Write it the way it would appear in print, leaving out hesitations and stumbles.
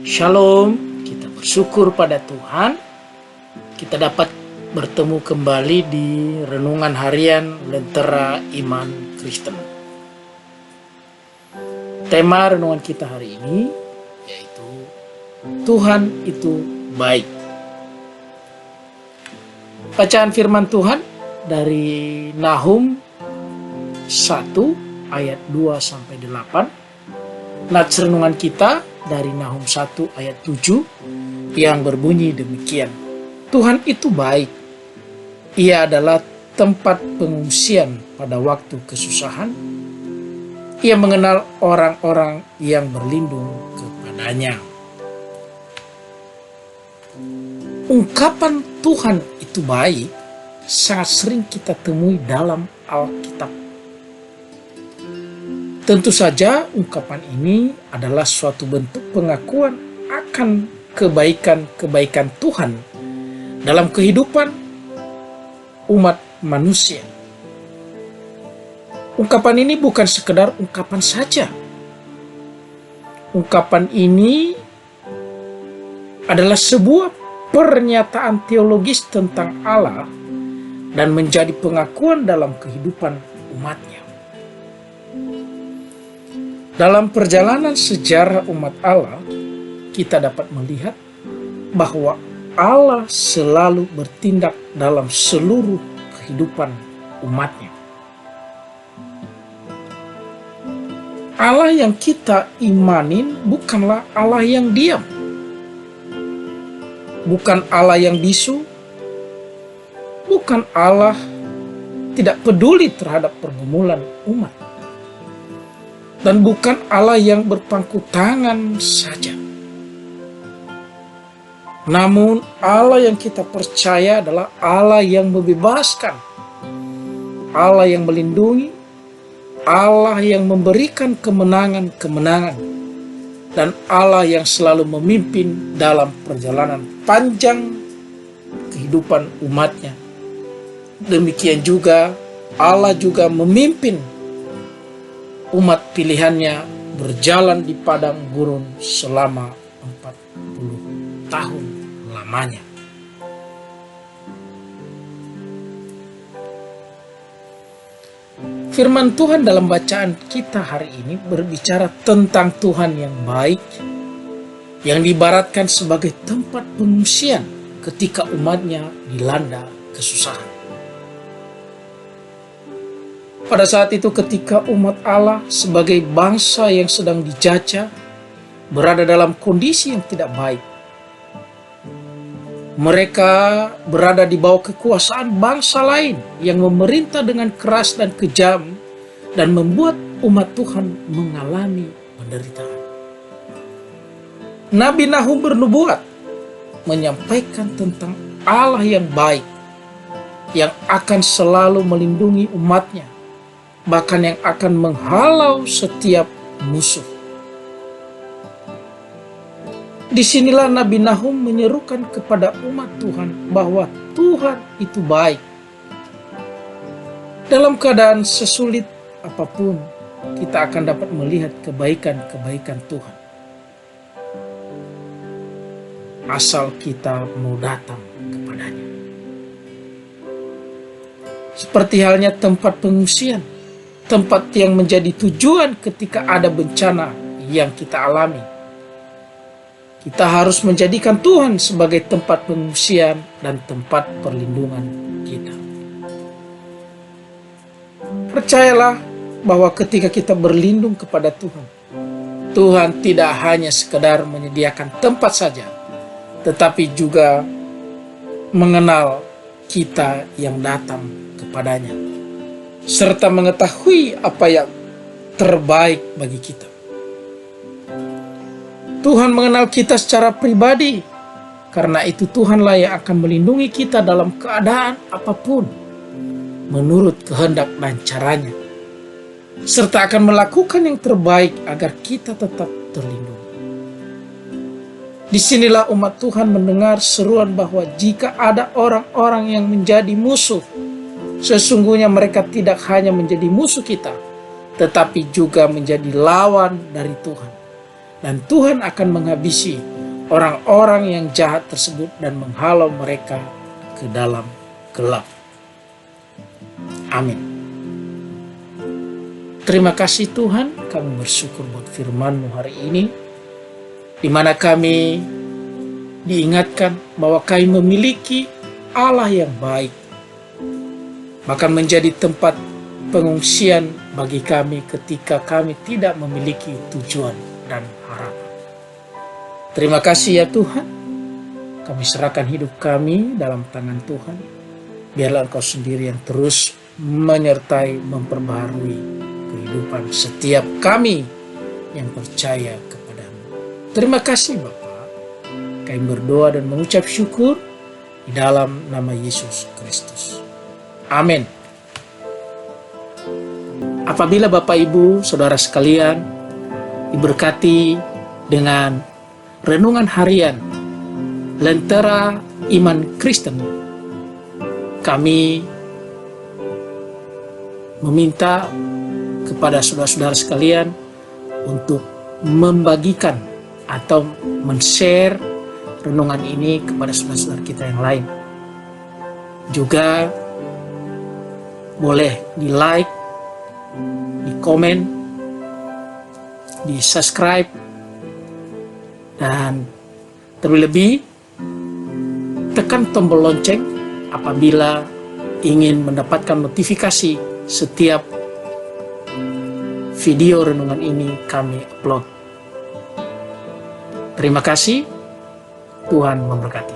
Shalom, kita bersyukur pada Tuhan. Kita dapat bertemu kembali di Renungan Harian Lentera Iman Kristen. Tema renungan kita hari ini yaitu Tuhan itu baik. Bacaan firman Tuhan dari Nahum 1 ayat 2-8. Nats renungan kita dari Nahum 1 ayat 7 yang berbunyi demikian. Tuhan itu baik. Ia adalah tempat pengungsian pada waktu kesusahan. Ia mengenal orang-orang yang berlindung kepadanya. Ungkapan Tuhan itu baik sangat sering kita temui dalam Alkitab. Tentu saja ungkapan ini adalah suatu bentuk pengakuan akan kebaikan-kebaikan Tuhan dalam kehidupan umat manusia. Ungkapan ini bukan sekedar ungkapan saja. Ungkapan ini adalah sebuah pernyataan teologis tentang Allah dan menjadi pengakuan dalam kehidupan umatnya. Dalam perjalanan sejarah umat Allah, kita dapat melihat bahwa Allah selalu bertindak dalam seluruh kehidupan umatnya. Allah yang kita imanin bukanlah Allah yang diam, bukan Allah yang bisu, bukan Allah tidak peduli terhadap pergumulan umat. Dan bukan Allah yang berpangku tangan saja. Namun Allah yang kita percaya adalah Allah yang membebaskan, Allah yang melindungi, Allah yang memberikan kemenangan-kemenangan, dan Allah yang selalu memimpin dalam perjalanan panjang kehidupan umatnya. Demikian juga Allah juga memimpin umat pilihannya berjalan di padang gurun selama 40 tahun lamanya. Firman Tuhan dalam bacaan kita hari ini berbicara tentang Tuhan yang baik, yang diibaratkan sebagai tempat pengungsian ketika umatnya dilanda kesusahan. Pada saat itu ketika umat Allah sebagai bangsa yang sedang dijajah berada dalam kondisi yang tidak baik. Mereka berada di bawah kekuasaan bangsa lain yang memerintah dengan keras dan kejam dan membuat umat Tuhan mengalami penderitaan. Nabi Nahum bernubuat menyampaikan tentang Allah yang baik yang akan selalu melindungi umatnya, bahkan yang akan menghalau setiap musuh. Disinilah Nabi Nahum menyerukan kepada umat Tuhan bahwa Tuhan itu baik. Dalam keadaan sesulit apapun, kita akan dapat melihat kebaikan-kebaikan Tuhan. Asal kita mau datang kepadanya. Seperti halnya tempat pengungsian, tempat yang menjadi tujuan ketika ada bencana yang kita alami. Kita harus menjadikan Tuhan sebagai tempat pengungsian dan tempat perlindungan kita. Percayalah bahwa ketika kita berlindung kepada Tuhan, Tuhan tidak hanya sekedar menyediakan tempat saja, tetapi juga mengenal kita yang datang kepadanya, serta mengetahui apa yang terbaik bagi kita. Tuhan mengenal kita secara pribadi, karena itu Tuhanlah yang akan melindungi kita dalam keadaan apapun, menurut kehendak dan caranya, serta akan melakukan yang terbaik agar kita tetap terlindungi. Disinilah umat Tuhan mendengar seruan bahwa jika ada orang-orang yang menjadi musuh, sesungguhnya mereka tidak hanya menjadi musuh kita, tetapi juga menjadi lawan dari Tuhan. Dan Tuhan akan menghabisi orang-orang yang jahat tersebut dan menghalau mereka ke dalam gelap. Amin. Terima kasih Tuhan, kami bersyukur buat firman-Mu hari ini, di mana kami diingatkan bahwa kami memiliki Allah yang baik, bahkan menjadi tempat pengungsian bagi kami ketika kami tidak memiliki tujuan dan harapan. Terima kasih ya Tuhan, kami serahkan hidup kami dalam tangan Tuhan. Biarlah Engkau sendiri yang terus menyertai, memperbaharui kehidupan setiap kami yang percaya kepadamu. Terima kasih Bapa. Kami berdoa dan mengucap syukur di dalam nama Yesus Kristus. Amin. Apabila Bapak Ibu Saudara sekalian diberkati dengan renungan harian Lentera Iman Kristen, kami meminta kepada saudara-saudara sekalian untuk membagikan atau men-share renungan ini kepada saudara-saudara kita yang lain. Juga boleh di-like, di-komen, di-subscribe, dan terlebih tekan tombol lonceng apabila ingin mendapatkan notifikasi setiap video renungan ini kami upload. Terima kasih, Tuhan memberkati.